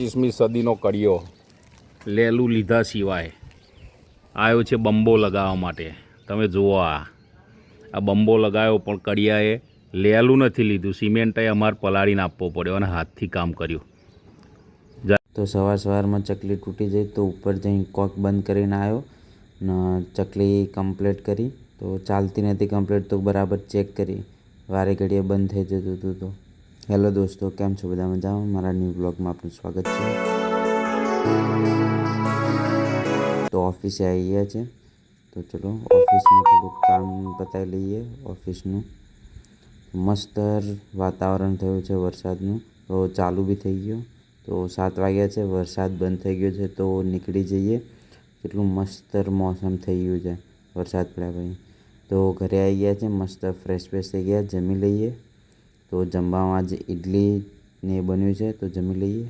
20મી સદીનો કડિયો લેલું લીધા સિવાય આવ્યો છે બંબો લગાવવા માટે. તમે જુઓ, આ બંબો લગાવ્યો પણ કડિયાએ લેલું નથી લીધું. સિમેન્ટે અમારે પલાળીને આપવો પડ્યો અને હાથથી કામ કર્યું. તો સવારમાં ચકલી તૂટી જઈ તો ઉપર જઈને કોક બંધ કરીને આવ્યો ને ચકલી કમ્પ્લીટ કરી. તો ચાલતી નથી કમ્પ્લીટ તો બરાબર ચેક કરી, વારે ઘડીએ બંધ થઈ જતું હતું. તો હેલો દોસ્તો, કેમ છો બધા? મજામાં? મારા ન્યૂ બ્લોગમાં આપનું સ્વાગત છે. તો ઓફિસે આવી ગયા છે, તો ચલો ઓફિસમાં થોડુંક કામ પતાવી લઈએ. ઓફિસનું મસ્ત વાતાવરણ થયું છે વરસાદનું, તો ચાલુ બી થઈ ગયું. તો 7 વાગ્યા છે, વરસાદ બંધ થઈ ગયો છે, તો નીકળી જઈએ. કેટલું મસ્ત મોસમ થઈ ગયું છે વરસાદ પડ્યા પછી. તો ઘરે આવી ગયા છે, મસ્ત ફ્રેશ થઈ ગયા, જમી લઈએ. તો જમવામાં આજે ઇડલી ને બન્યું છે, તો જમી લઈએ.